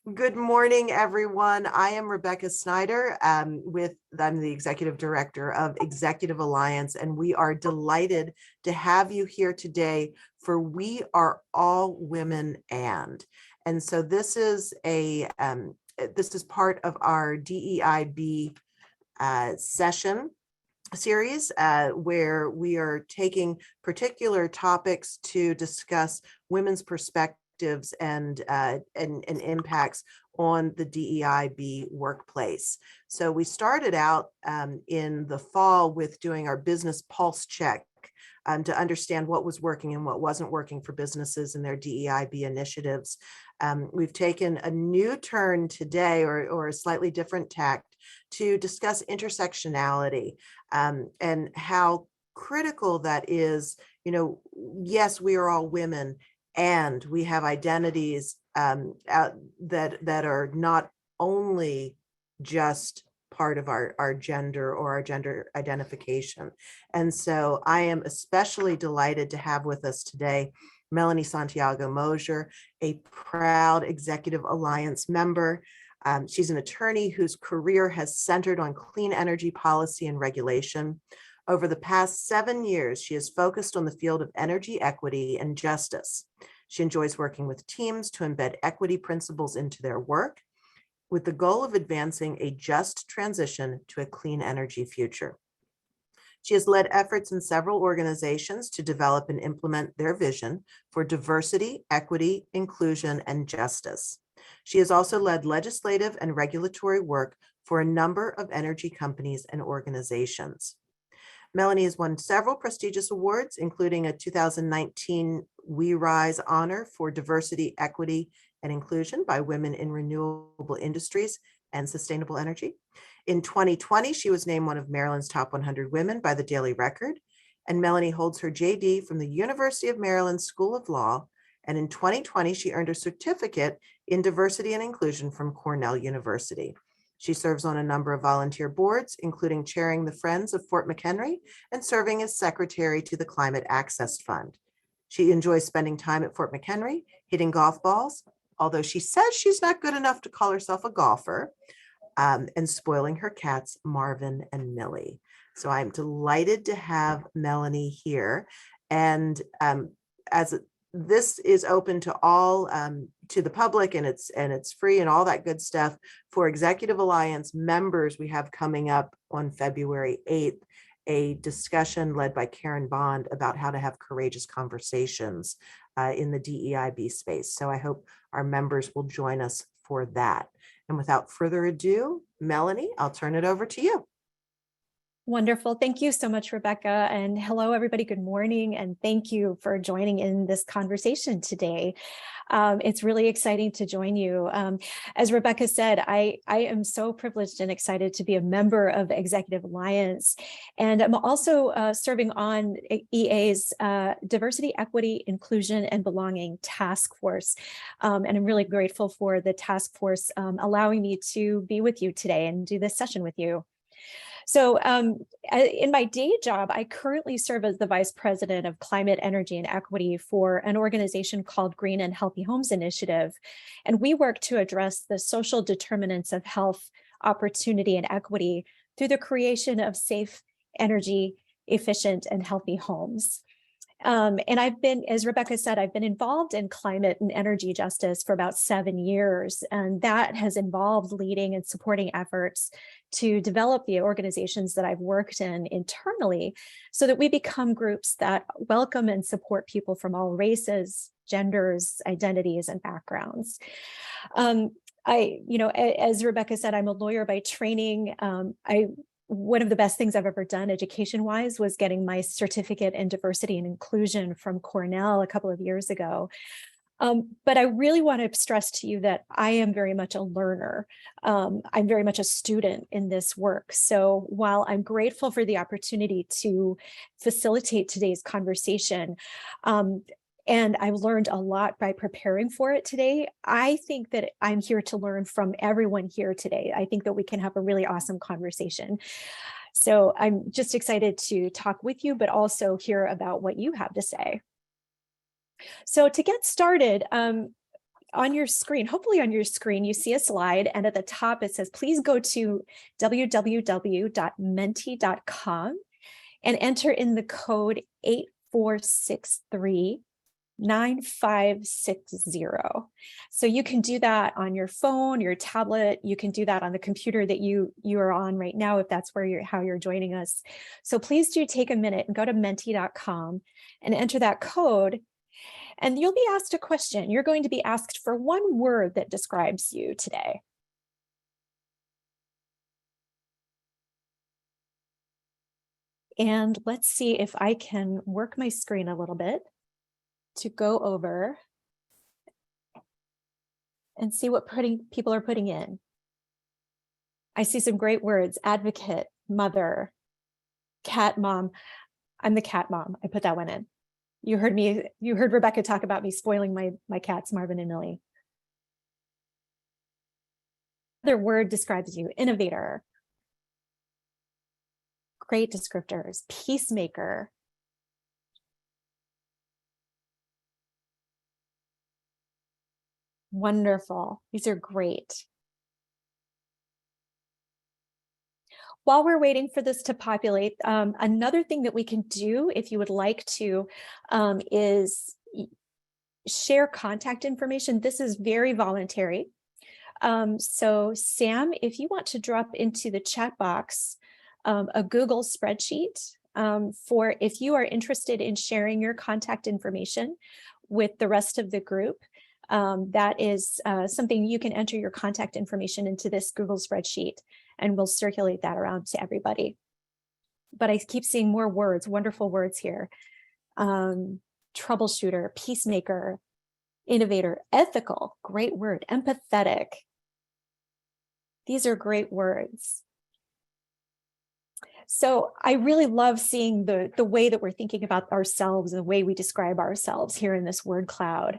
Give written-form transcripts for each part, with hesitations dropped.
Good morning, everyone. I am Rebecca Snyder. I'm the Executive Director of Executive Alliance, and we are delighted to have you here today for We Are All Women And so this is part of our DEIB session series where we are taking particular topics to discuss women's perspectives and impacts on the DEIB workplace. So we started out in the fall with doing our business pulse check to understand what was working and what wasn't working for businesses and their DEIB initiatives. We've taken a new turn today, or a slightly different tack, to discuss intersectionality and how critical that is. Yes, we are all women, and we have identities that are not only just part of our gender or our gender identification. And so I am especially delighted to have with us today Melanie Santiago Mosier, a proud Executive Alliance member. She's an attorney whose career has centered on clean energy policy and regulation. Over the past 7 years, she has focused on the field of energy equity and justice. She enjoys working with teams to embed equity principles into their work, with the goal of advancing a just transition to a clean energy future. She has led efforts in several organizations to develop and implement their vision for diversity, equity, inclusion, and justice. She has also led legislative and regulatory work for a number of energy companies and organizations. Melanie has won several prestigious awards, including a 2019 We Rise honor for diversity, equity, and inclusion by women in renewable industries and sustainable energy. In 2020, she was named one of Maryland's top 100 women by the Daily Record, and Melanie holds her JD from the University of Maryland School of Law, and in 2020, she earned a certificate in diversity and inclusion from Cornell University. She serves on a number of volunteer boards, including chairing the Friends of Fort McHenry and serving as secretary to the Climate Access Fund. She enjoys spending time at Fort McHenry, hitting golf balls, although she says she's not good enough to call herself a golfer, and spoiling her cats, Marvin and Millie. So I'm delighted to have Melanie here. And this is open to all, to the public, and it's free and all that good stuff. For Executive Alliance members, we have coming up on February 8th, a discussion led by Karen Bond about how to have courageous conversations in the DEIB space. So I hope our members will join us for that. And without further ado, Melanie, I'll turn it over to you. Wonderful. Thank you so much, Rebecca. And hello, everybody. Good morning. And thank you for joining in this conversation today. It's really exciting to join you. As Rebecca said, I am so privileged and excited to be a member of Executive Alliance. And I'm also serving on EA's Diversity, Equity, Inclusion, and Belonging Task Force. And I'm really grateful for the task force allowing me to be with you today and do this session with you. So in my day job, I currently serve as the Vice President of Climate, Energy, and Equity for an organization called Green and Healthy Homes Initiative. And we work to address the social determinants of health, opportunity, and equity through the creation of safe, energy, efficient, and healthy homes. And I've been, as Rebecca said, I've been involved in climate and energy justice for about 7 years, and that has involved leading and supporting efforts to develop the organizations that I've worked in internally so that we become groups that welcome and support people from all races, genders, identities, and backgrounds. As Rebecca said, I'm a lawyer by training. One of the best things I've ever done education-wise was getting my certificate in diversity and inclusion from Cornell a couple of years ago. But I really want to stress to you that I am very much a learner. I'm very much a student in this work. So while I'm grateful for the opportunity to facilitate today's conversation, and I've learned a lot by preparing for it today, I think that I'm here to learn from everyone here today. I think that we can have a really awesome conversation. So I'm just excited to talk with you, but also hear about what you have to say. So to get started, on your screen, hopefully on your screen, you see a slide, and at the top it says, please go to www.menti.com and enter in the code 8463-9560. So you can do that on your phone, your tablet. You can do that on the computer that you are on right now, if that's where how you're joining us. So please do take a minute and go to menti.com and enter that code. And you'll be asked a question. You're going to be asked for one word that describes you today. And let's see if I can work my screen a little bit to go over and see what people are putting in. I see some great words: advocate, mother, cat mom. I'm the cat mom. I put that one in. You heard Rebecca talk about me spoiling my cats, Marvin and Millie. Another word describes you: innovator. Great descriptors: peacemaker. Wonderful. These are great. While we're waiting for this to populate, another thing that we can do, if you would like to, is share contact information. This is very voluntary. So Sam, if you want to drop into the chat box a Google spreadsheet for if you are interested in sharing your contact information with the rest of the group, that is something you can enter your contact information into this Google spreadsheet, and we'll circulate that around to everybody. But I keep seeing more words, wonderful words here. Troubleshooter, peacemaker, innovator, ethical, great word, empathetic. These are great words. So I really love seeing the way that we're thinking about ourselves and the way we describe ourselves here in this word cloud.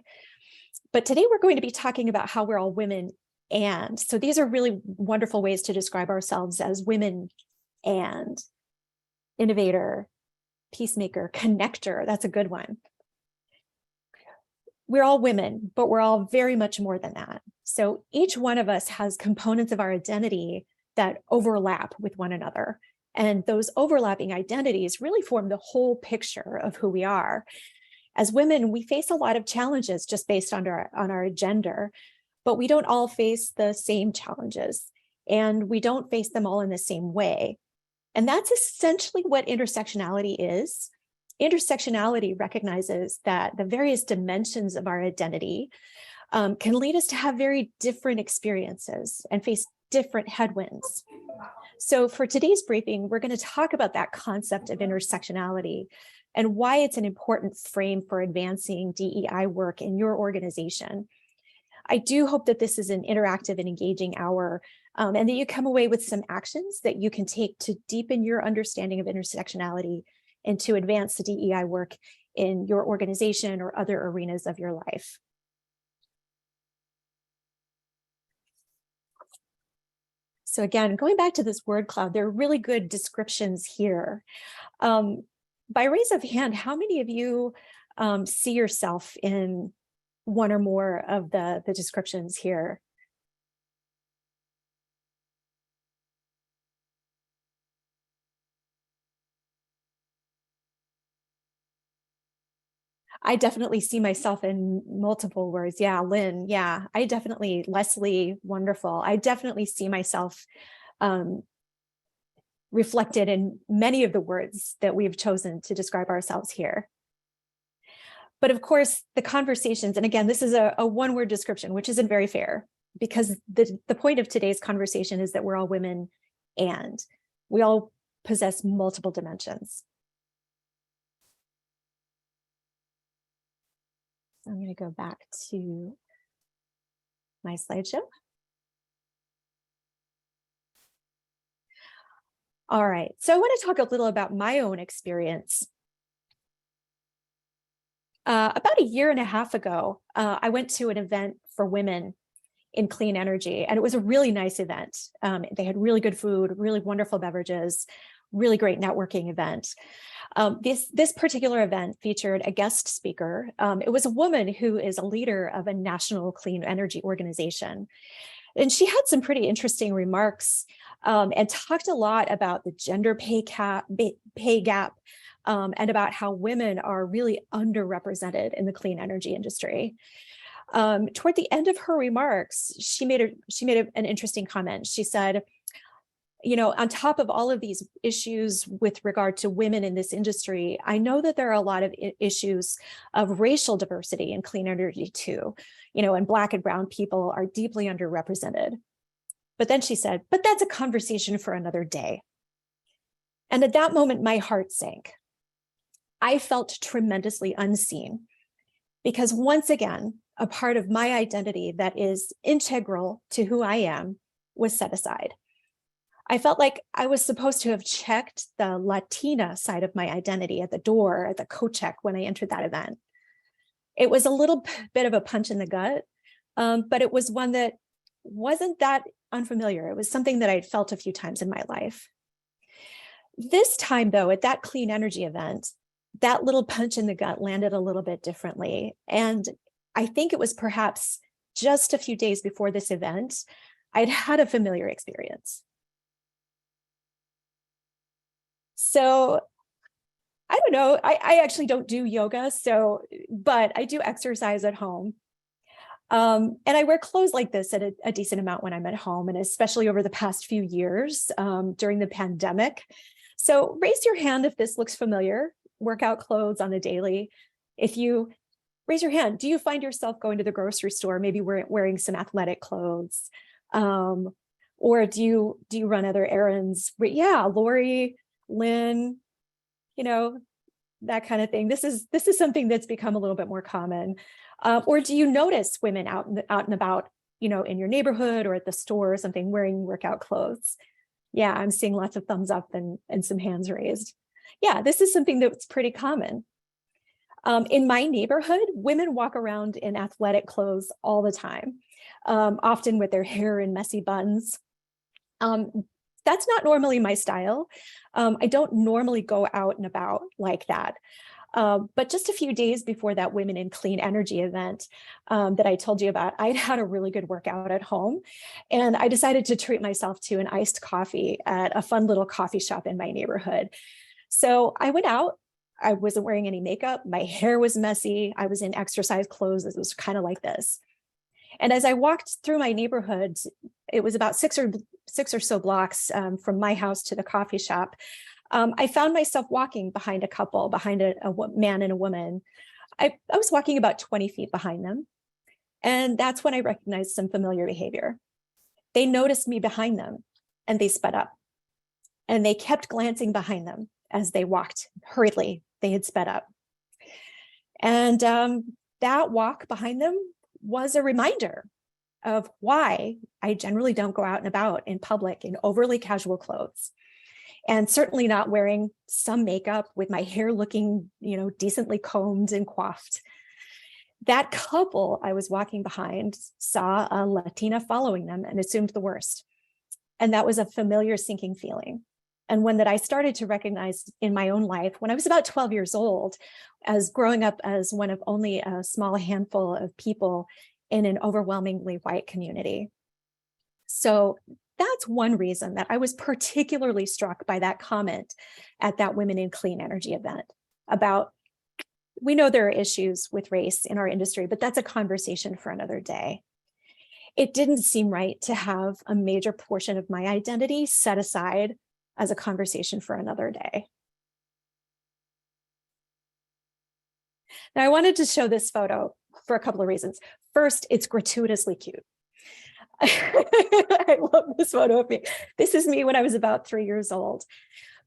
But today we're going to be talking about how we're all women. And so these are really wonderful ways to describe ourselves as women and innovator, peacemaker, connector. That's a good one. We're all women, but we're all very much more than that. So each one of us has components of our identity that overlap with one another. And those overlapping identities really form the whole picture of who we are. As women, we face a lot of challenges just based on our gender, but we don't all face the same challenges, and we don't face them all in the same way. And that's essentially what intersectionality is. Intersectionality recognizes that the various dimensions of our identity can lead us to have very different experiences and face different headwinds. So for today's briefing, we're going to talk about that concept of intersectionality and why it's an important frame for advancing DEI work in your organization. I do hope that this is an interactive and engaging hour, and that you come away with some actions that you can take to deepen your understanding of intersectionality and to advance the DEI work in your organization or other arenas of your life. So again, going back to this word cloud, there are really good descriptions here. By raise of hand, how many of you see yourself in one or more of the descriptions here? I definitely see myself in multiple words. Yeah, Lynn. Yeah, Leslie, wonderful. I definitely see myself reflected in many of the words that we've chosen to describe ourselves here. But of course, the conversations, and again, this is a one-word description, which isn't very fair, because the point of today's conversation is that we're all women and we all possess multiple dimensions. I'm going to go back to my slideshow. All right, so I want to talk a little about my own experience. About a year and a half ago, I went to an event for women in clean energy, and it was a really nice event. They had really good food, really wonderful beverages, really great networking event. This particular event featured a guest speaker. It was a woman who is a leader of a national clean energy organization. And she had some pretty interesting remarks and talked a lot about the gender pay gap and about how women are really underrepresented in the clean energy industry. Toward the end of her remarks, she made an interesting comment. She said, you know, on top of all of these issues with regard to women in this industry, I know that there are a lot of issues of racial diversity in clean energy too, you know, and Black and brown people are deeply underrepresented. But then she said, but that's a conversation for another day. And at that moment, my heart sank. I felt tremendously unseen because once again, a part of my identity that is integral to who I am was set aside. I felt like I was supposed to have checked the Latina side of my identity at the door, at the coat check when I entered that event. It was a little bit of a punch in the gut, but it was one that wasn't that unfamiliar. It was something that I'd felt a few times in my life. This time, though, at that clean energy event, that little punch in the gut landed a little bit differently. And I think it was perhaps just a few days before this event, I'd had a familiar experience. So I don't know, I actually don't do yoga, but I do exercise at home. And I wear clothes like this at a decent amount when I'm at home, and especially over the past few years during the pandemic. So raise your hand if this looks familiar, workout clothes on a daily. If you raise your hand, do you find yourself going to the grocery store, maybe wearing some athletic clothes? Or do you run other errands? Yeah, Lori, Lynn, you know, that kind of thing. This is something that's become a little bit more common. Or do you notice women out and about, you know, in your neighborhood or at the store or something wearing workout clothes? Yeah, I'm seeing lots of thumbs up and some hands raised. Yeah, this is something that's pretty common. In my neighborhood, women walk around in athletic clothes all the time, often with their hair in messy buns. That's not normally my style. I don't normally go out and about like that. But just a few days before that Women in Clean Energy event that I told you about, I'd had a really good workout at home. And I decided to treat myself to an iced coffee at a fun little coffee shop in my neighborhood. So I went out. I wasn't wearing any makeup. My hair was messy. I was in exercise clothes. It was kind of like this. And as I walked through my neighborhood, it was about six or so blocks from my house to the coffee shop. I found myself walking behind a couple, behind a man and a woman. I was walking about 20 feet behind them. And that's when I recognized some familiar behavior. They noticed me behind them and they sped up. And they kept glancing behind them as they walked hurriedly. They had sped up. And that walk behind them was a reminder of why I generally don't go out and about in public in overly casual clothes, and certainly not wearing some makeup with my hair looking, you know, decently combed and coiffed. That couple I was walking behind saw a Latina following them and assumed the worst. And that was a familiar sinking feeling, and one that I started to recognize in my own life when I was about 12 years old, as growing up as one of only a small handful of people in an overwhelmingly white community. So that's one reason that I was particularly struck by that comment at that Women in Clean Energy event about, we know there are issues with race in our industry, but that's a conversation for another day. It didn't seem right to have a major portion of my identity set aside as a conversation for another day. Now, I wanted to show this photo for a couple of reasons. First, it's gratuitously cute. I love this photo of me. This is me when I was about 3 years old.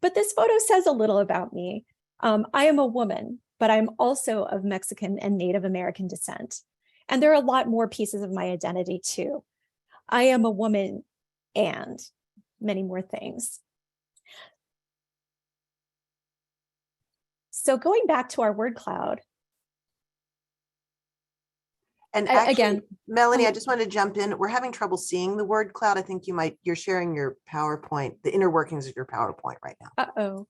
But this photo says a little about me. I am a woman, but I'm also of Mexican and Native American descent. And there are a lot more pieces of my identity too. I am a woman and many more things. So going back to our word cloud. And actually, again, Melanie, I just want to jump in. We're having trouble seeing the word cloud. I think you're sharing your PowerPoint, the inner workings of your PowerPoint right now. uh-oh.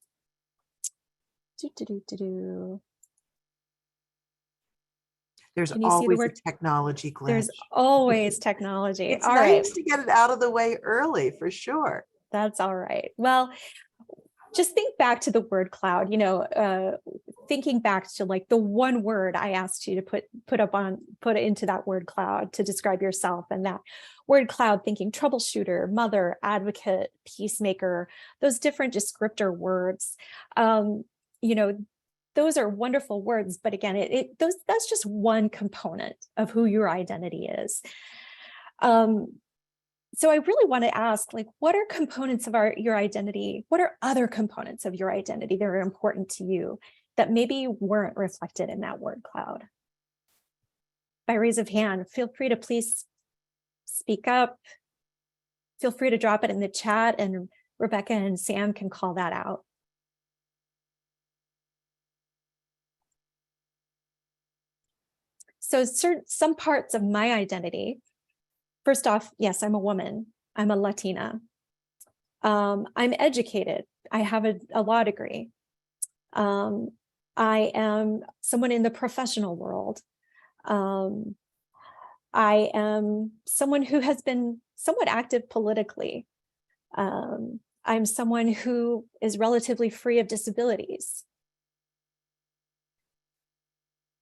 Do. There's Can you see the always a word? technology glitch. There's always technology. It's All nice right. to get it out of the way early, for sure. That's all right. Well, just think back to the word cloud, thinking back to like the one word I asked you to put into that word cloud to describe yourself, and that word cloud, thinking troubleshooter, mother, advocate, peacemaker, those different descriptor words. Those are wonderful words, but again, that's just one component of who your identity is. So I really want to ask, like, what are components of your identity? What are other components of your identity that are important to you that maybe weren't reflected in that word cloud? By raise of hand, feel free to please speak up. Feel free to drop it in the chat, and Rebecca and Sam can call that out. So some parts of my identity, first off, yes, I'm a woman. I'm a Latina. I'm educated. I have a law degree. I am someone in the professional world. I am someone who has been somewhat active politically. I'm someone who is relatively free of disabilities.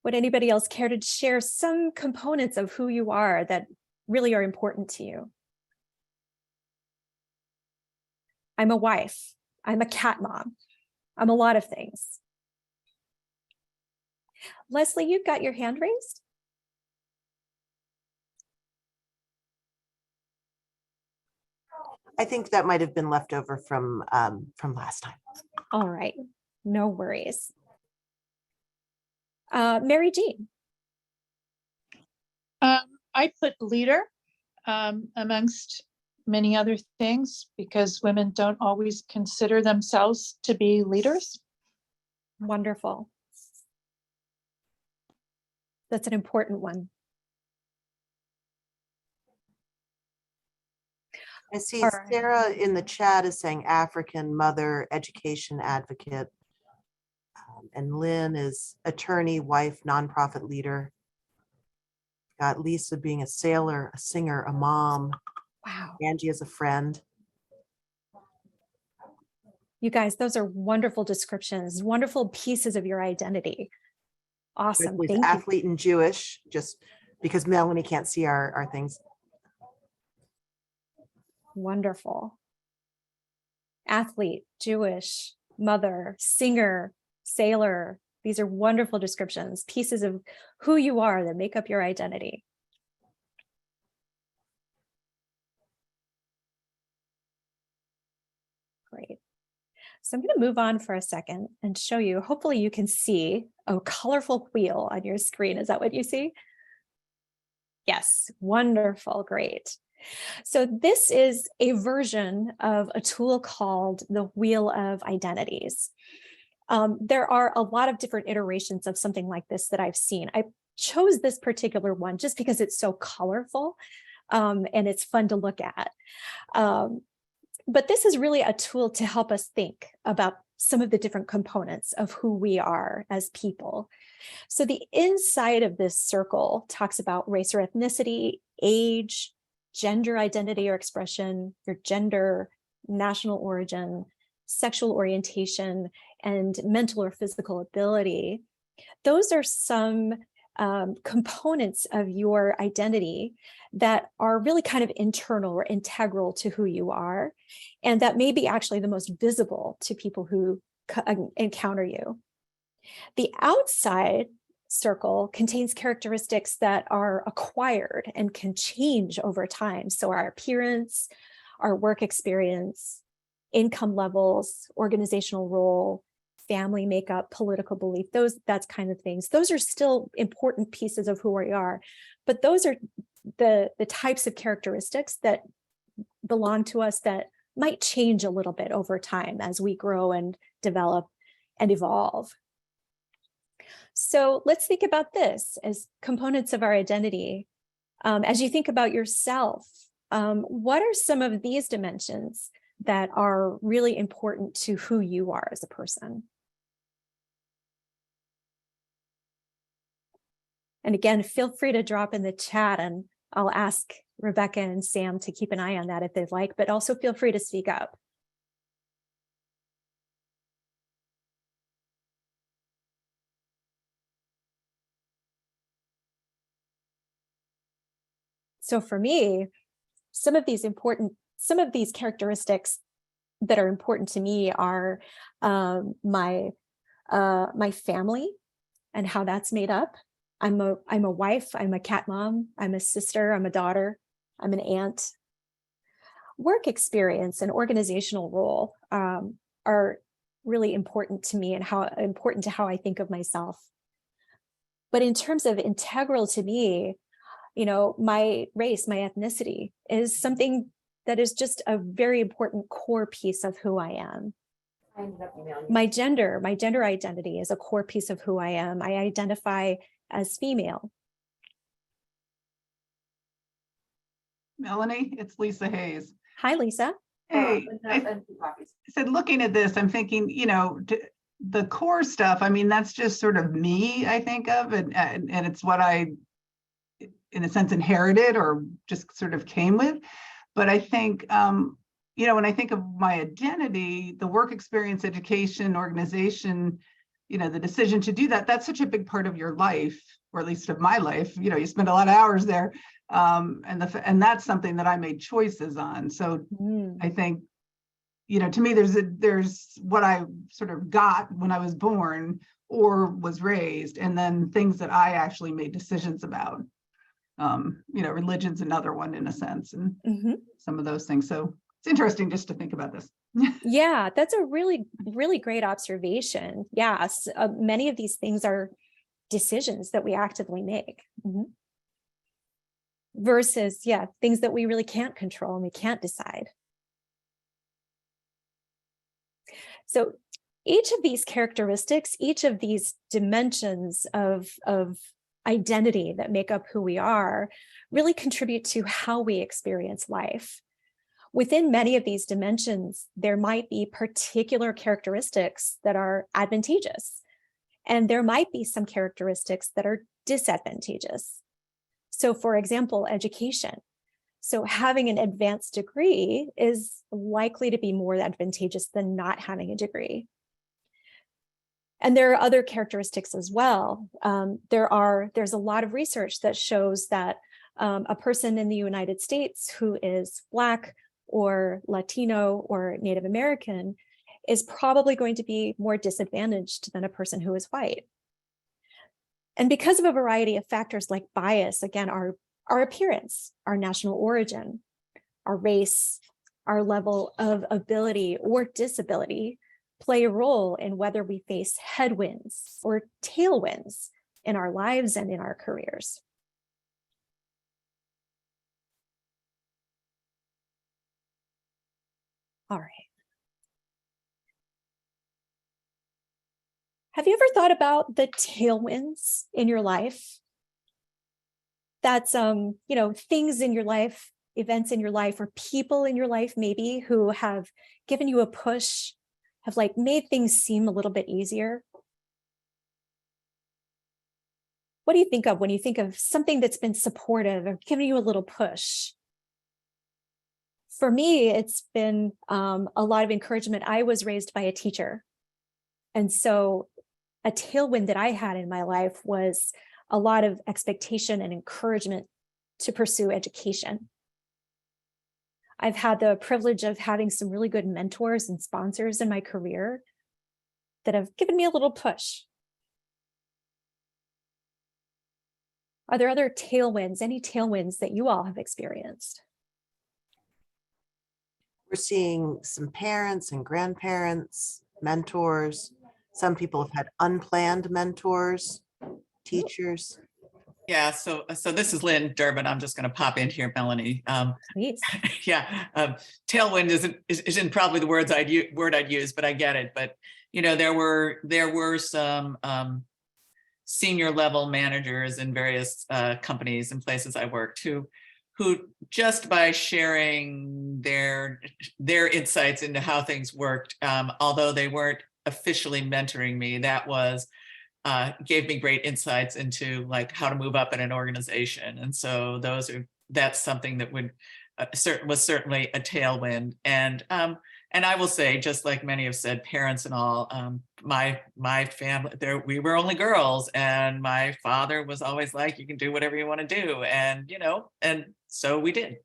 Would anybody else care to share some components of who you are that really are important to you? I'm a wife. I'm a cat mom. I'm a lot of things. Leslie, you've got your hand raised. I think that might have been left over from last time. All right, no worries. Mary Jean. I put leader amongst many other things because women don't always consider themselves to be leaders. Wonderful. That's an important one. I see All right. Sarah in the chat is saying African, mother, education advocate. And Lynn is attorney, wife, nonprofit leader. Got Lisa being a sailor, a singer, a mom. Wow. Angie is a friend. You guys, those are wonderful descriptions, wonderful pieces of your identity. Awesome. Ripley's Thank you. athlete and Jewish, just because Melanie can't see our things. Wonderful. Athlete, Jewish, mother, singer, sailor. These are wonderful descriptions, pieces of who you are that make up your identity. Great. So I'm going to move on for a second and show you, hopefully you can see a colorful wheel on your screen. Is that what you see? Yes, wonderful, great. So this is a version of a tool called the Wheel of Identities. There are a lot of different iterations of something like this that I've seen. I chose this particular one just because it's so colorful and it's fun to look at. But this is really a tool to help us think about some of the different components of who we are as people. So the inside of this circle talks about race or ethnicity, age, gender identity or expression, your gender, national origin, sexual orientation, and mental or physical ability. Those are some components of your identity that are really kind of internal or integral to who you are, and that may be actually the most visible to people who encounter you. The outside circle contains characteristics that are acquired and can change over time. So our appearance, our work experience, income levels, organizational role, family makeup, political belief, that's kind of things. Those are still important pieces of who we are, but those are the types of characteristics that belong to us that might change a little bit over time as we grow and develop and evolve. So let's think about this as components of our identity. As you think about yourself, what are some of these dimensions that are really important to who you are as a person? And again, feel free to drop in the chat, and I'll ask Rebecca and Sam to keep an eye on that if they'd like, but also feel free to speak up. So for me, some of these characteristics that are important to me are my family and how that's made up. I'm a wife, I'm a cat mom, I'm a sister, I'm a daughter, I'm an aunt. Work experience and organizational role are really important to me and important to how I think of myself. But in terms of integral to me, my race, my ethnicity is something that is just a very important core piece of who I am. My gender identity is a core piece of who I am. I identify as female. Melanie, it's Lisa Hayes. Hi, Lisa. Hey, I said, looking at this, I'm thinking, the core stuff, I mean, that's just sort of me, I think of, and it's what I, in a sense, inherited or just sort of came with. But I think, when I think of my identity, the work experience, education, organization, the decision to do that, that's such a big part of your life, or at least of my life. You spend a lot of hours there. And that's something that I made choices on. So I think, to me, there's what I sort of got when I was born or was raised, and then things that I actually made decisions about. Religion's another one in a sense, and some of those things. So it's interesting just to think about this. Yeah, that's a really, really great observation. Yes, many of these things are decisions that we actively make. Versus, things that we really can't control and we can't decide. So each of these characteristics, each of these dimensions of identity that make up who we are, really contribute to how we experience life. Within many of these dimensions, there might be particular characteristics that are advantageous, and there might be some characteristics that are disadvantageous. So for example, education. So having an advanced degree is likely to be more advantageous than not having a degree. And there are other characteristics as well. There's a lot of research that shows that a person in the United States who is Black or Latino or Native American is probably going to be more disadvantaged than a person who is white. And because of a variety of factors like bias, again, our appearance, our national origin, our race, our level of ability or disability play a role in whether we face headwinds or tailwinds in our lives and in our careers. All right. Have you ever thought about the tailwinds in your life? That's, things in your life, events in your life, or people in your life maybe who have given you a push, have made things seem a little bit easier? What do you think of when you think of something that's been supportive or given you a little push? For me, it's been a lot of encouragement. I was raised by a teacher. And so a tailwind that I had in my life was a lot of expectation and encouragement to pursue education. I've had the privilege of having some really good mentors and sponsors in my career that have given me a little push. Are there other tailwinds, any tailwinds that you all have experienced? We're seeing some parents and grandparents, mentors. Some people have had unplanned mentors, teachers. Yeah, so this is Lynn Durbin. I'm just going to pop in here, Melanie. Please. Yeah, tailwind isn't probably the word I'd use, but I get it. But there were some senior level managers in various companies and places I worked who just by sharing their insights into how things worked, although they weren't officially mentoring me, that was gave me great insights into like how to move up in an organization. And so that's something that was certainly a tailwind. And I will say, just like many have said, parents and all, my family, we were only girls, and my father was always like, you can do whatever you want to do. And, and so we did.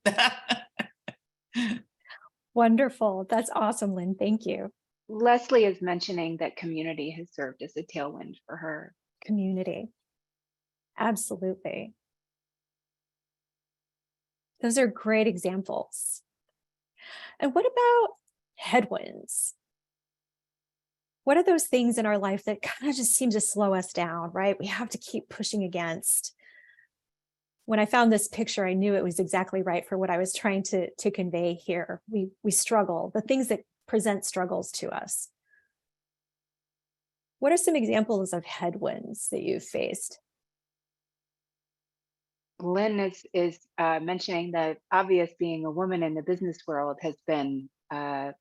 Wonderful. That's awesome, Lynn. Thank you. Leslie is mentioning that community has served as a tailwind for her. Community. Absolutely. Those are great examples. And what about headwinds? What are those things in our life that kind of just seem to slow us down, right? We have to keep pushing against. When I found this picture, I knew it was exactly right for what I was trying to convey here. We struggle, the things that present struggles to us. What are some examples of headwinds that you've faced? Lynn is mentioning that obvious being a woman in the business world has been a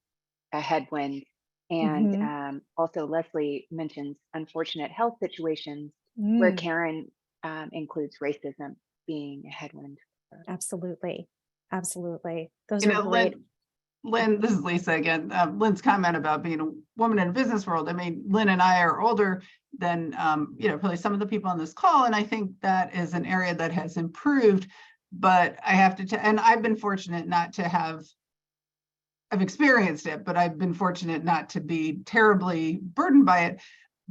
headwind. And also Leslie mentions unfortunate health situations where Karen includes racism being a headwind. Absolutely. Absolutely. Those are great. Lynn, this is Lisa again. Lynn's comment about being a woman in a business world. I mean, Lynn and I are older than, probably some of the people on this call. And I think that is an area that has improved, but I have to, and I've been fortunate not to have, I've experienced it, but I've been fortunate not to be terribly burdened by it.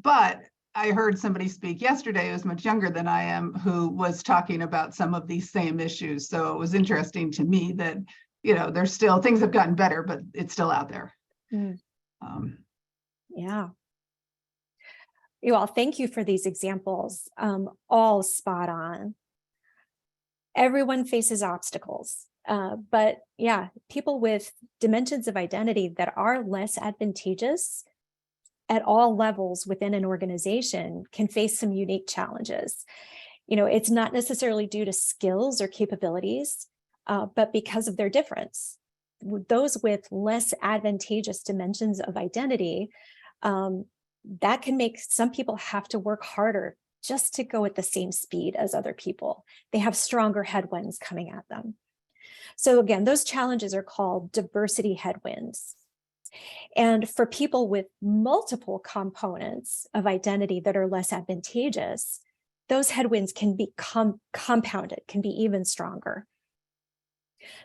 But I heard somebody speak yesterday who's much younger than I am, who was talking about some of these same issues. So it was interesting to me that, there's still, things have gotten better, but it's still out there. Yeah. You all, thank you for these examples. All spot on. Everyone faces obstacles, but yeah, people with dimensions of identity that are less advantageous at all levels within an organization can face some unique challenges. It's not necessarily due to skills or capabilities, but because of their difference. Those with less advantageous dimensions of identity, that can make some people have to work harder just to go at the same speed as other people. They have stronger headwinds coming at them. So again, those challenges are called diversity headwinds. And for people with multiple components of identity that are less advantageous, those headwinds can be compounded, can be even stronger.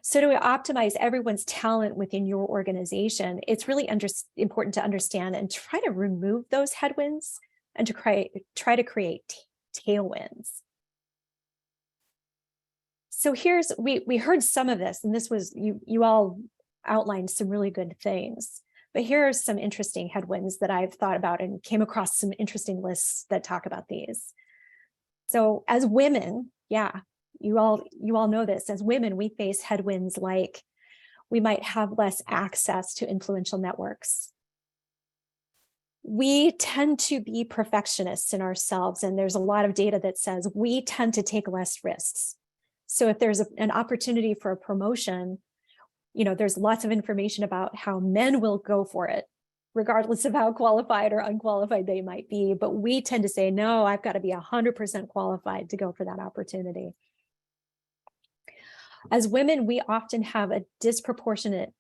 So to optimize everyone's talent within your organization, it's really important to understand and try to remove those headwinds and to try to create tailwinds. So we heard some of this, and this was, you all outlined some really good things, but here are some interesting headwinds that I've thought about and came across some interesting lists that talk about these. So as women, you all know this, as women, we face headwinds like we might have less access to influential networks. We tend to be perfectionists in ourselves, and there's a lot of data that says we tend to take less risks. So if there's an opportunity for a promotion, there's lots of information about how men will go for it, regardless of how qualified or unqualified they might be. But we tend to say, no, I've got to be 100% qualified to go for that opportunity. As women, we often have a disproportionate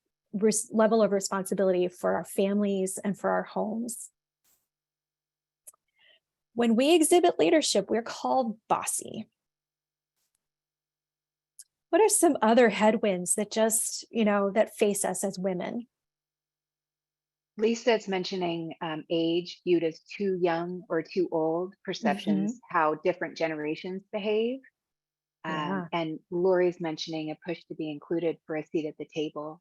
level of responsibility for our families and for our homes. When we exhibit leadership, we're called bossy. What are some other headwinds that just, that face us as women? Lisa's mentioning age viewed as too young or too old, perceptions, how different generations behave. And Lori's mentioning a push to be included for a seat at the table,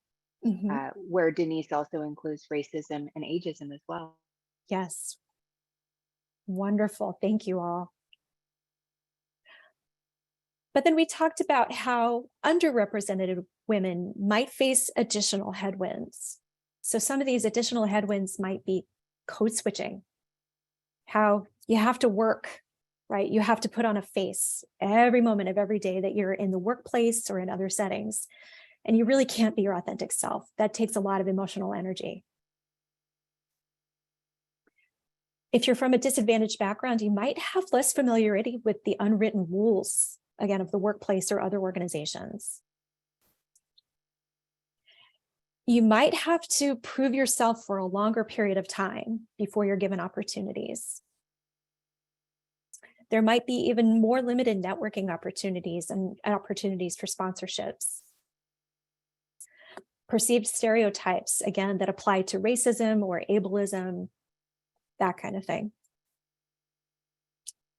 where Denise also includes racism and ageism as well. Yes. Wonderful. Thank you all. But then we talked about how underrepresented women might face additional headwinds. So some of these additional headwinds might be code switching, how you have to work right? You have to put on a face every moment of every day that you're in the workplace or in other settings. And you really can't be your authentic self. That takes a lot of emotional energy. If you're from a disadvantaged background, you might have less familiarity with the unwritten rules, again, of the workplace or other organizations. You might have to prove yourself for a longer period of time before you're given opportunities. There might be even more limited networking opportunities and opportunities for sponsorships. Perceived stereotypes, again, that apply to racism or ableism, that kind of thing.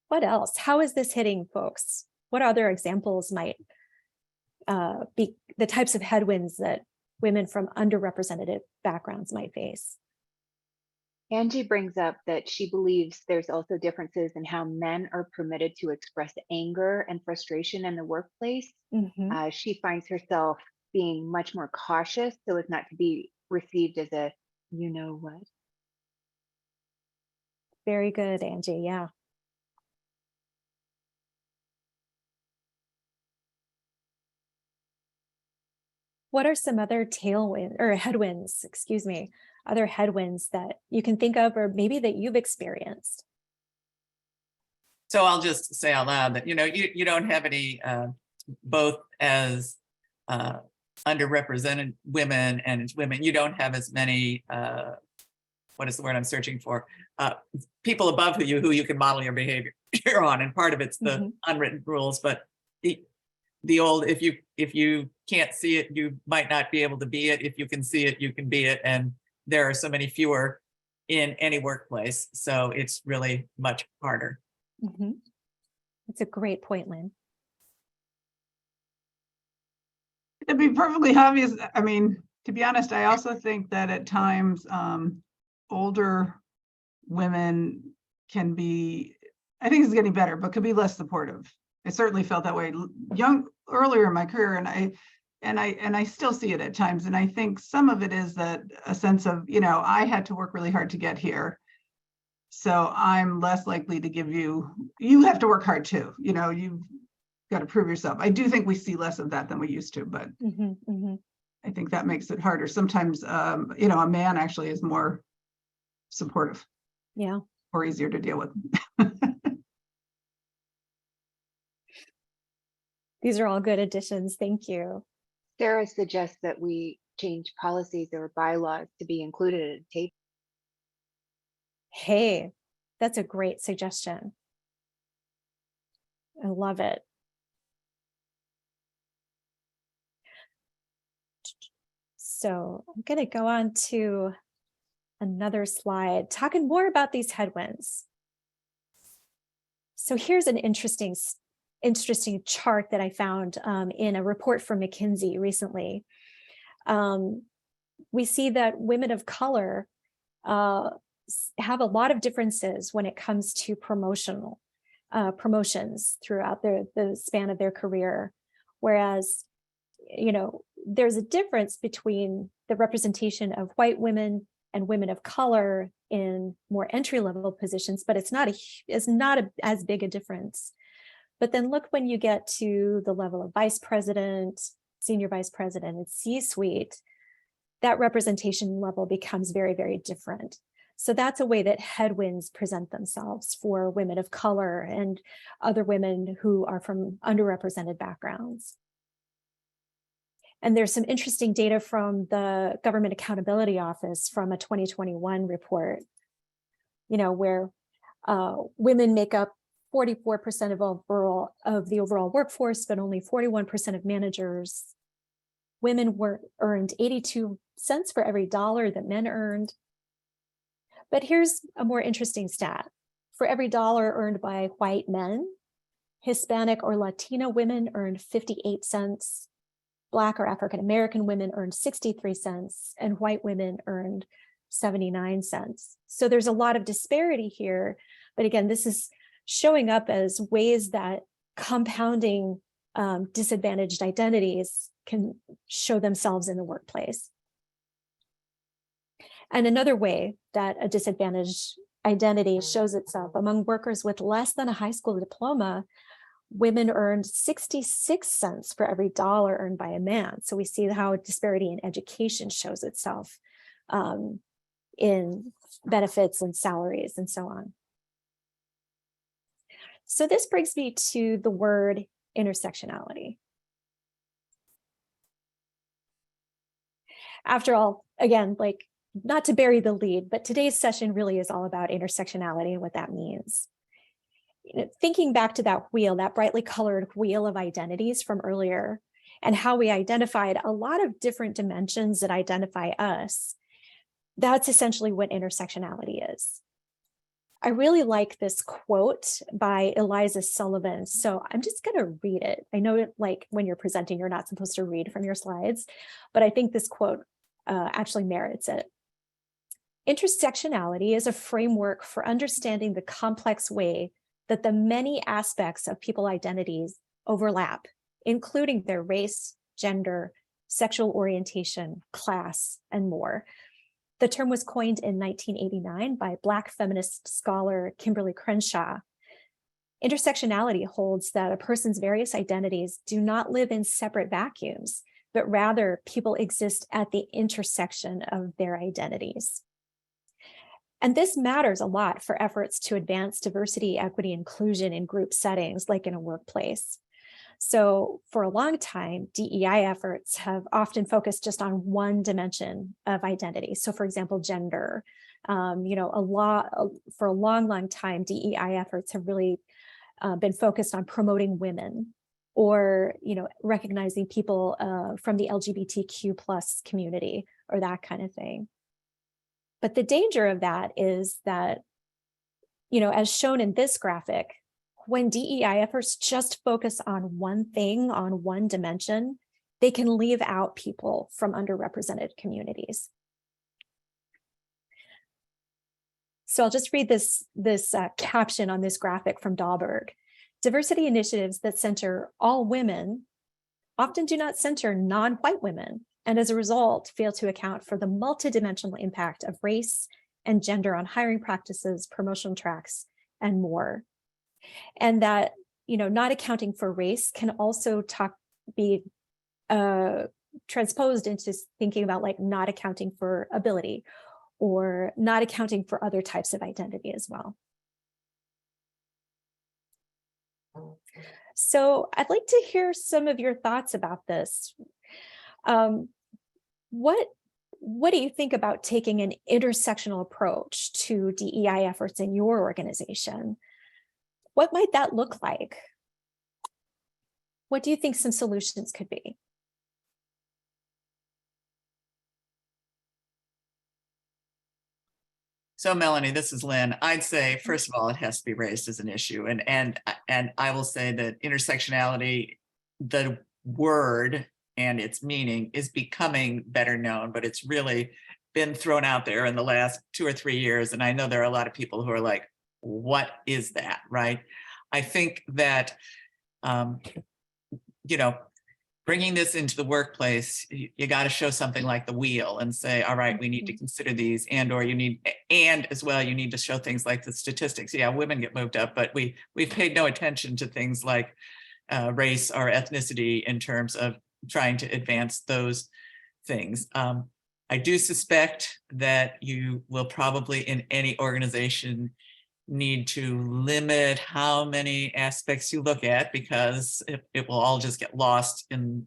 What else? How is this hitting folks? What other examples might be the types of headwinds that women from underrepresented backgrounds might face? Angie brings up that she believes there's also differences in how men are permitted to express anger and frustration in the workplace. She finds herself being much more cautious so as not to be received as a you know what. Very good, Angie. Yeah. What are some other tailwinds or headwinds, excuse me, other headwinds that you can think of or maybe that you've experienced? So I'll just say out loud that, you don't have any, both as underrepresented women and women, you don't have as many, what is the word I'm searching for? People above who you can model your behavior on. And part of it's the unwritten rules, but the old, if you can't see it, you might not be able to be it. If you can see it, you can be it. And there are so many fewer in any workplace. So it's really much harder. That's a great point, Lynn. To be perfectly obvious, I mean, to be honest, I also think that at times older women can be, I think it's getting better, but could be less supportive. I certainly felt that way earlier in my career, and I still see it at times. And I think some of it is that a sense of, I had to work really hard to get here. So I'm less likely to give you have to work hard too. You've got to prove yourself. I do think we see less of that than we used to, but I think that makes it harder. Sometimes, a man actually is more supportive. Yeah. Or easier to deal with. These are all good additions. Thank you. Sarah suggests that we change policies or bylaws to be included at a table. Hey, that's a great suggestion. I love it. So I'm going to go on to another slide, talking more about these headwinds. So here's an interesting chart that I found in a report from McKinsey recently. We see that women of color have a lot of differences when it comes to promotions throughout the span of their career. Whereas, there's a difference between the representation of white women and women of color in more entry-level positions, but it's not as big a difference. But then look when you get to the level of vice president, senior vice president, and C-suite, that representation level becomes very, very different. So that's a way that headwinds present themselves for women of color and other women who are from underrepresented backgrounds. And there's some interesting data from the Government Accountability Office from a 2021 report, where women make up 44% of the overall workforce, but only 41% of managers. Women earned 82 cents for every dollar that men earned. But here's a more interesting stat. For every dollar earned by white men, Hispanic or Latino women earned 58 cents. Black or African American women earned 63 cents, and white women earned 79 cents. So there's a lot of disparity here. But again, this is showing up as ways that compounding disadvantaged identities can show themselves in the workplace. And another way that a disadvantaged identity shows itself among workers with less than a high school diploma. Women earned 66 cents for every dollar earned by a man. So we see how disparity in education shows itself in benefits and salaries and so on. So this brings me to the word intersectionality. After all, again, like, not to bury the lead, but today's session really is all about intersectionality and what that means. Thinking back to that wheel, that brightly colored wheel of identities from earlier, and how we identified a lot of different dimensions that identify us, that's essentially what intersectionality is. I really like this quote by Eliza Sullivan, so I'm just going to read it. I know, like, when you're presenting, you're not supposed to read from your slides, but I think this quote actually merits it. Intersectionality is a framework for understanding the complex way that the many aspects of people identities overlap, including their race, gender, sexual orientation, class, and more. The term was coined in 1989 by Black feminist scholar Kimberly Crenshaw. Intersectionality holds that a person's various identities do not live in separate vacuums, but rather people exist at the intersection of their identities. And this matters a lot for efforts to advance diversity, equity, inclusion in group settings, like in a workplace. So for a long time, DEI efforts have often focused just on one dimension of identity. So for example, gender, for a long time, DEI efforts have really been focused on promoting women, or, recognizing people from the LGBTQ+ community, or that kind of thing. But the danger of that is that, as shown in this graphic, when DEI efforts just focus on one thing, on one dimension, they can leave out people from underrepresented communities. So I'll just read this caption on this graphic from Dahlberg. Diversity initiatives that center all women often do not center non-white women, and as a result, fail to account for the multidimensional impact of race and gender on hiring practices, promotion tracks, and more. And that, not accounting for race can also be transposed into thinking about, like, not accounting for ability, or not accounting for other types of identity as well. So I'd like to hear some of your thoughts about this. What do you think about taking an intersectional approach to DEI efforts in your organization? What might that look like? What do you think some solutions could be? So Melanie, this is Lynn. I'd say, first of all, it has to be raised as an issue. And I will say that intersectionality, the word and its meaning, is becoming better known, but it's really been thrown out there in the last 2 or 3 years. And I know there are a lot of people who are like, what is that, right? I think that, bringing this into the workplace, you got to show something like the wheel and say, all right, we need to consider these, and as well, you need to show things like the statistics. Yeah, women get moved up, but we've paid no attention to things like race or ethnicity in terms of trying to advance those things. I do suspect that you will probably, in any organization, need to limit how many aspects you look at, because it will all just get lost in,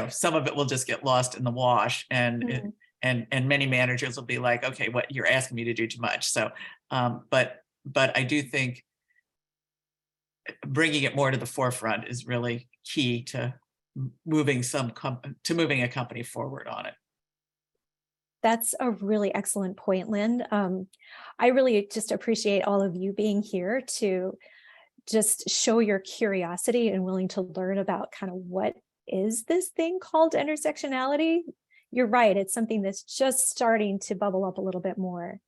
some of it will just get lost in the wash, and and many managers will be like, okay, what, you're asking me to do too much. So, but I do think bringing it more to the forefront is really key to moving a company forward on it. That's a really excellent point, Lynn. I really just appreciate all of you being here to just show your curiosity and willing to learn about kind of what is this thing called intersectionality. You're right, it's something that's just starting to bubble up a little bit more.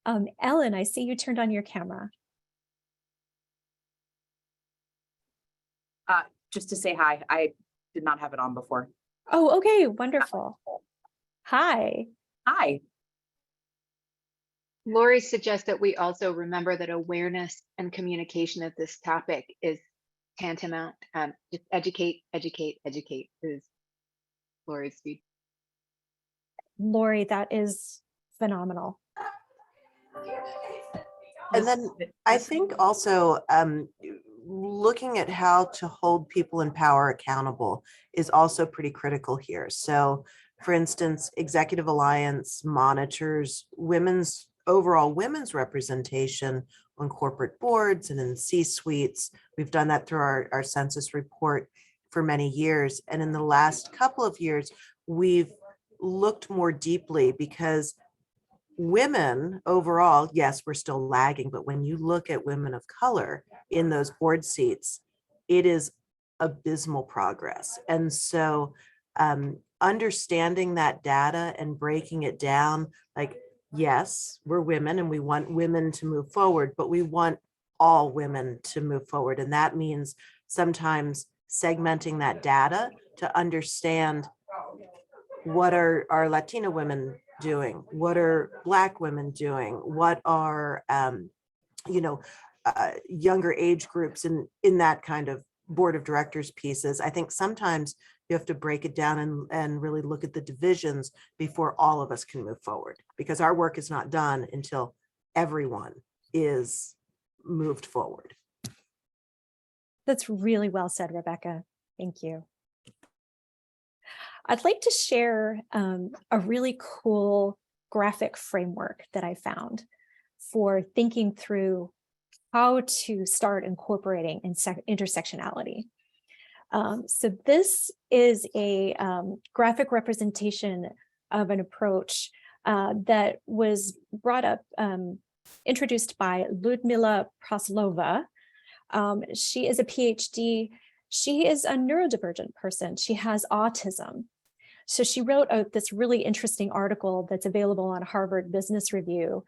Ellen, I see you turned on your camera. Just to say hi. I did not have it on before. Oh, okay, wonderful. Hi. Hi. Lori suggests that we also remember that awareness and communication of this topic is tantamount. Just educate, educate, educate is Lori's speed. Lori, that is phenomenal. And then I think also looking at how to hold people in power accountable is also pretty critical here. So for instance, Executive Alliance monitors overall women's representation on corporate boards and in C-suites. We've done that through our census report for many years. And in the last couple of years, we've looked more deeply because women overall, yes, we're still lagging, but when you look at women of color in those board seats, it is abysmal progress. And so understanding that data and breaking it down, like, yes, we're women and we want women to move forward, but we want all women to move forward. And that means sometimes segmenting that data to understand what are our Latina women doing? What are Black women doing? What are, younger age groups in that kind of board of directors pieces? I think sometimes you have to break it down and really look at the divisions before all of us can move forward, because our work is not done until everyone is moved forward. That's really well said, Rebecca. Thank you. I'd like to share a really cool graphic framework that I found for thinking through how to start incorporating intersectionality. So this is a graphic representation of an approach that was brought up, introduced by Ludmila Praslova. She is a PhD. She is a neurodivergent person. She has autism. So she wrote this really interesting article that's available on Harvard Business Review.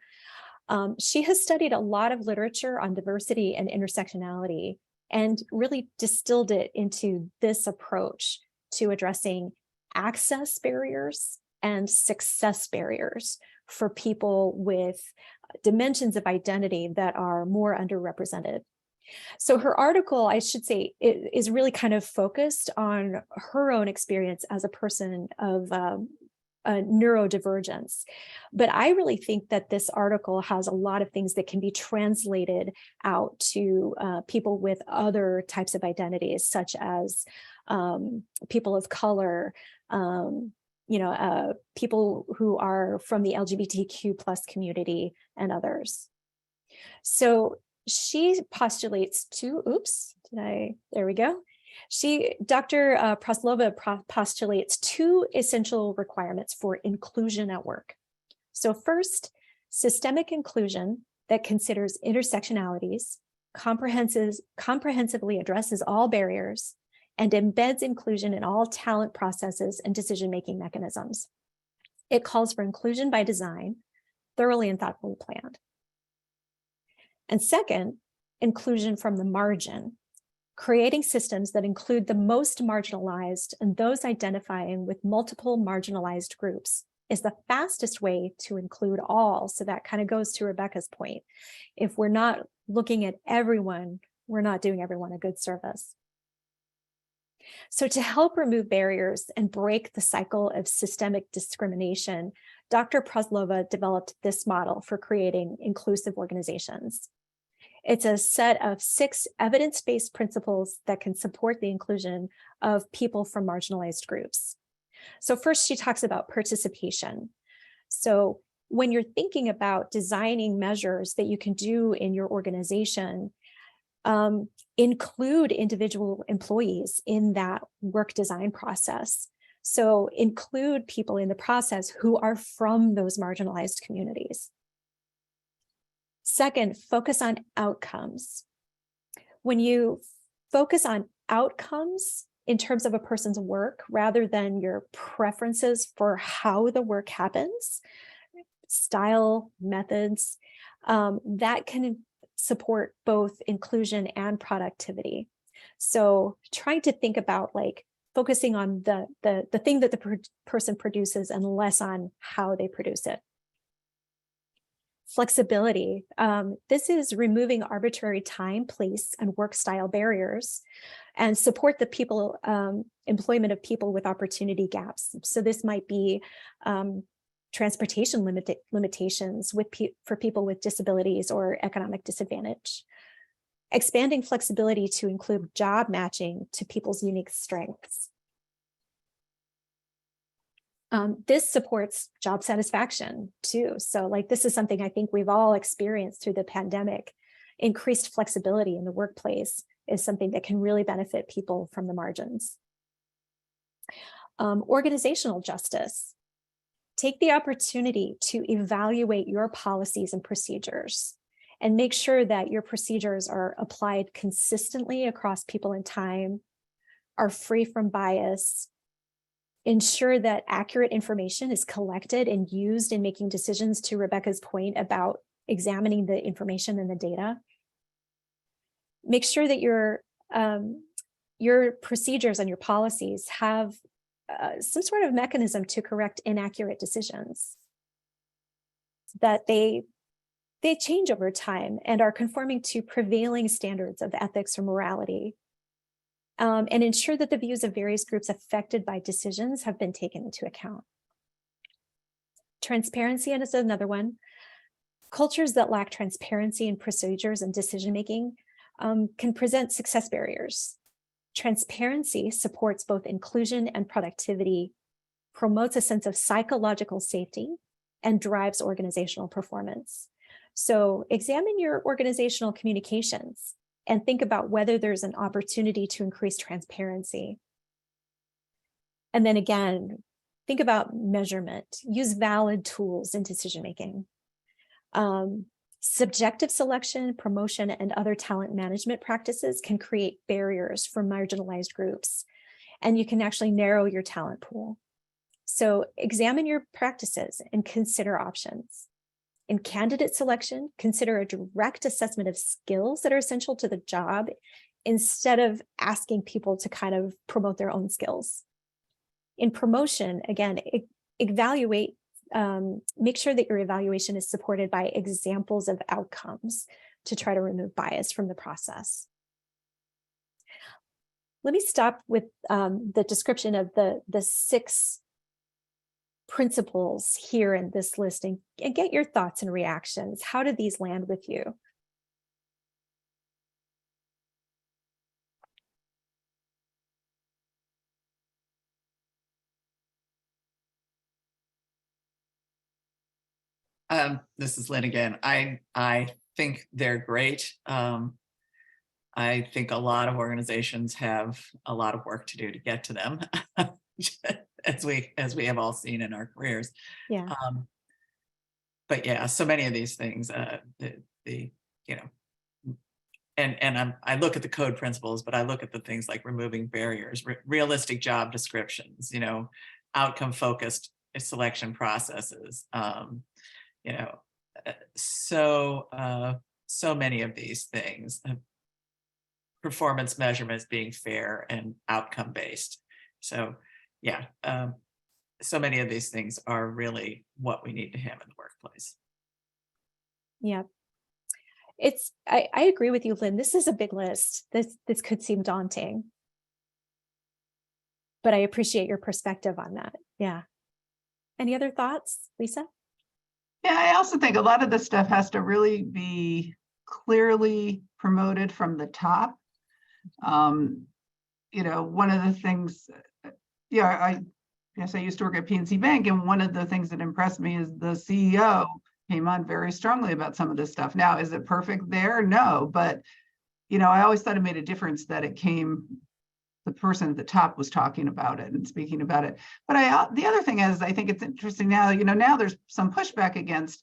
She has studied a lot of literature on diversity and intersectionality and really distilled it into this approach to addressing access barriers and success barriers for people with dimensions of identity that are more underrepresented. So her article, I should say, is really kind of focused on her own experience as a person of neurodivergence. But I really think that this article has a lot of things that can be translated out to people with other types of identities, such as people of color, people who are from the LGBTQ plus community and others. So she postulates there we go. Dr. Praslova postulates two essential requirements for inclusion at work. So first, systemic inclusion that considers intersectionalities, comprehensively addresses all barriers, and embeds inclusion in all talent processes and decision-making mechanisms. It calls for inclusion by design, thoroughly and thoughtfully planned. And second, inclusion from the margin, creating systems that include the most marginalized and those identifying with multiple marginalized groups is the fastest way to include all. So that kind of goes to Rebecca's point. If we're not looking at everyone, we're not doing everyone a good service. So to help remove barriers and break the cycle of systemic discrimination, Dr. Praslova developed this model for creating inclusive organizations. It's a set of 6 evidence-based principles that can support the inclusion of people from marginalized groups. So first, she talks about participation. So when you're thinking about designing measures that you can do in your organization, include individual employees in that work design process. So include people in the process who are from those marginalized communities. Second, focus on outcomes. When you focus on outcomes in terms of a person's work, rather than your preferences for how the work happens, style, methods, that can support both inclusion and productivity. So trying to think about focusing on the thing that the person produces and less on how they produce it. Flexibility. This is removing arbitrary time, place, and work style barriers and support the people, employment of people with opportunity gaps. So this might be transportation limitations for people with disabilities or economic disadvantage. Expanding flexibility to include job matching to people's unique strengths. This supports job satisfaction too. So like, this is something I think we've all experienced through the pandemic. Increased flexibility in the workplace is something that can really benefit people from the margins. Organizational justice. Take the opportunity to evaluate your policies and procedures and make sure that your procedures are applied consistently across people and time, are free from bias. Ensure that accurate information is collected and used in making decisions, to Rebecca's point about examining the information and the data. Make sure that your procedures and your policies have some sort of mechanism to correct inaccurate decisions, that they change over time and are conforming to prevailing standards of ethics or morality. And ensure that the views of various groups affected by decisions have been taken into account. Transparency, and is another one. Cultures that lack transparency in procedures and decision-making can present success barriers. Transparency supports both inclusion and productivity, promotes a sense of psychological safety, and drives organizational performance. So examine your organizational communications and think about whether there's an opportunity to increase transparency. And then again, think about measurement. Use valid tools in decision-making. Subjective selection, promotion, and other talent management practices can create barriers for marginalized groups, and you can actually narrow your talent pool. So examine your practices and consider options. In candidate selection, consider a direct assessment of skills that are essential to the job instead of asking people to kind of promote their own skills. In promotion, again, evaluate, make sure that your evaluation is supported by examples of outcomes to try to remove bias from the process. Let me stop with the description of the 6 principles here in this listing and get your thoughts and reactions. How did these land with you? This is Lynn again. I think they're great. I think a lot of organizations have a lot of work to do to get to them, as we have all seen in our careers. Yeah. But yeah, so many of these things, you know, and I look at the code principles, but I look at the things like removing barriers, realistic job descriptions, you know, outcome focused selection processes, you know, so many of these things, performance measurements being fair and outcome based. So yeah, so many of these things are really what we need to have in the workplace. Yeah. I agree with you, Lynn. This is a big list. This could seem daunting, but I appreciate your perspective on that. Yeah. Any other thoughts, Lisa? Yeah, I also think a lot of this stuff has to really be clearly promoted from the top. You know, one of the things, yeah, I guess I used to work at PNC Bank, and one of the things that impressed me is the CEO came on very strongly about some of this stuff. Now, is it perfect there? No, but, you know, I always thought it made a difference that it came, the person at the top was talking about it and speaking about it. But the other thing is, I think it's interesting now, you know, now there's some pushback against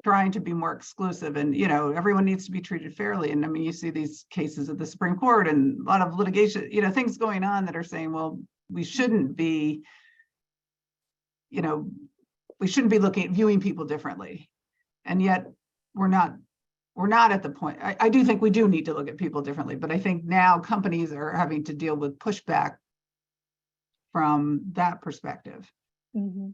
trying to be more exclusive, and, you know, everyone needs to be treated fairly. And I mean, you see these cases at the Supreme Court and a lot of litigation, you know, things going on that are saying, well, we shouldn't be, you know, we shouldn't be viewing people differently. And yet we're not at the point. I do think we do need to look at people differently, but I think now companies are having to deal with pushback from that perspective. Mm-hmm.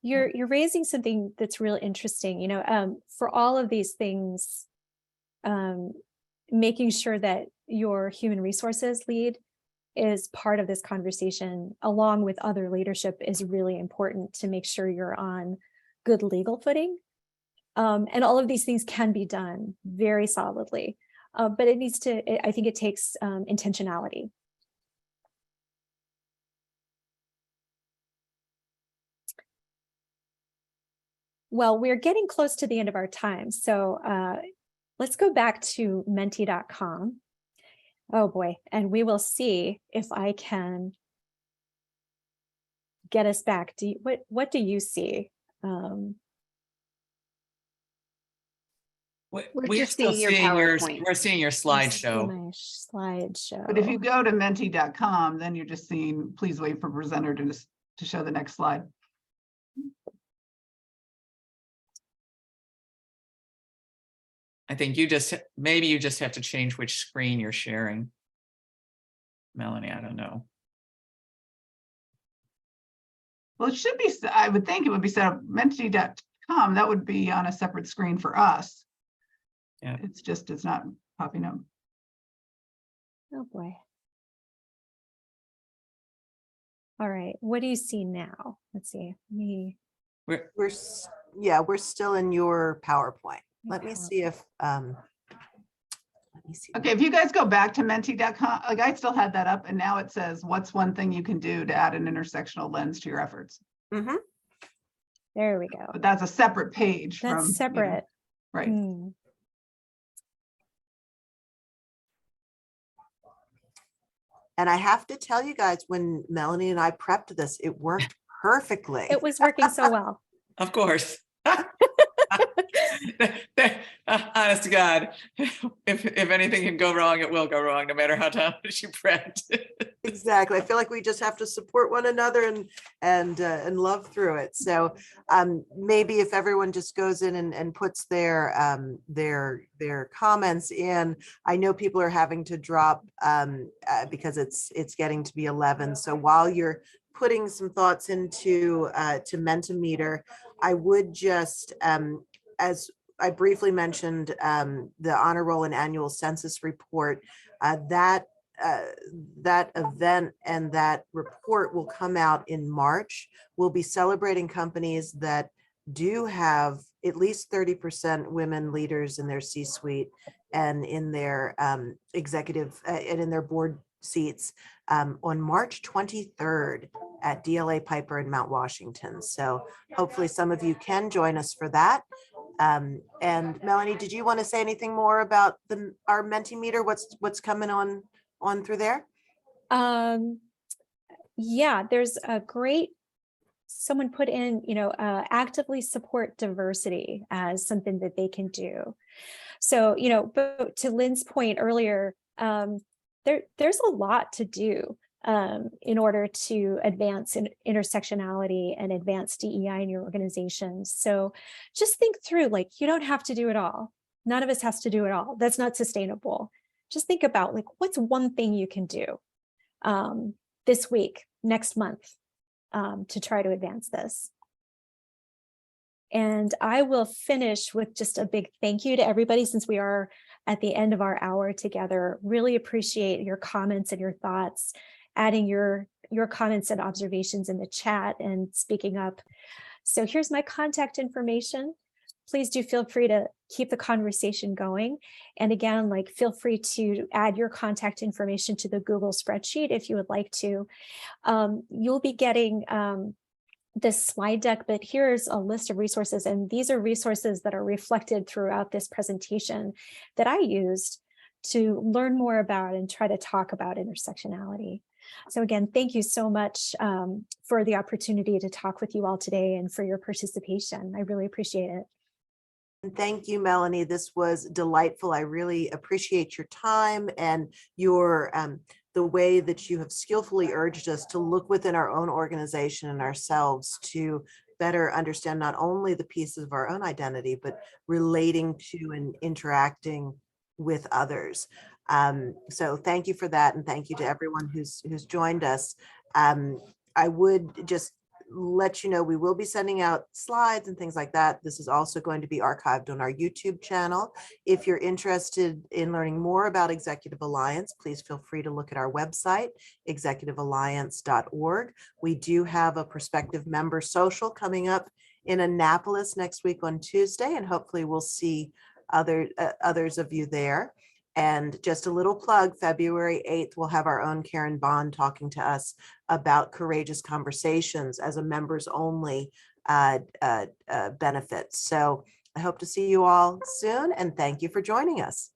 You're raising something that's really interesting, for all of these things, making sure that your human resources lead is part of this conversation, along with other leadership, is really important to make sure you're on good legal footing. And all of these things can be done very solidly, but I think it takes intentionality. Well, we're getting close to the end of our time, so let's go back to menti.com. Oh boy, and we will see if I can get us back. What do you see? We're just seeing your PowerPoint. We're seeing your slideshow. My slideshow. But if you go to menti.com, then you're just seeing, please wait for presenter to show the next slide. I think maybe you just have to change which screen you're sharing. Melanie, I don't know. Well, it should be, I would think it would be set up menti.com. That would be on a separate screen for us. Yeah. It's not popping up. Oh boy. All right, what do you see now? Let's see. We're still in your PowerPoint. Let me see if Okay, if you guys go back to menti.com, like I still had that up, and now it says, what's one thing you can do to add an intersectional lens to your efforts? Mm-hmm. There we go. But that's a separate page. That's separate. Right. And I have to tell you guys, when Melanie and I prepped this, it worked perfectly. It was working so well. Of course. Honest to God, if anything can go wrong, it will go wrong, no matter how much you print. Exactly. I feel like we just have to support one another and love through it. So maybe if everyone just goes in and puts their comments in. I know people are having to drop because it's getting to be 11. So while you're putting some thoughts into to Mentimeter, I would just, as I briefly mentioned, the honor roll and annual census report, that event and that report will come out in March. We'll be celebrating companies that do have at least 30% women leaders in their C-suite and in their executive and in their board seats on March 23rd at DLA Piper in Mount Washington. So hopefully some of you can join us for that. And Melanie, did you want to say anything more about our Mentimeter? What's coming on through there? Yeah, there's a great, someone put in, actively support diversity as something that they can do. So, but to Lynn's point earlier, there's a lot to do in order to advance intersectionality and advance DEI in your organizations. So just think through, you don't have to do it all. None of us has to do it all. That's not sustainable. Just think about what's one thing you can do this week, next month, to try to advance this. And I will finish with just a big thank you to everybody, since we are at the end of our hour together. Really appreciate your comments and your thoughts, adding your comments and observations in the chat and speaking up. So here's my contact information. Please do feel free to keep the conversation going. And again, feel free to add your contact information to the Google spreadsheet if you would like to. You'll be getting this slide deck, but here's a list of resources, and these are resources that are reflected throughout this presentation that I used to learn more about and try to talk about intersectionality. So again, thank you so much for the opportunity to talk with you all today and for your participation. I really appreciate it. And thank you, Melanie. This was delightful. I really appreciate your time and your the way that you have skillfully urged us to look within our own organization and ourselves to better understand not only the pieces of our own identity, but relating to and interacting with others. So thank you for that. And thank you to everyone who's joined us. I would just let you know we will be sending out slides and things like that. This is also going to be archived on our YouTube channel. If you're interested in learning more about Executive Alliance, please feel free to look at our website, executivealliance.org. We do have a prospective member social coming up in Annapolis next week on Tuesday, and hopefully we'll see others of you there. And just a little plug, February 8th, we'll have our own Karen Bond talking to us about Courageous Conversations as a members only benefit. So I hope to see you all soon, and thank you for joining us.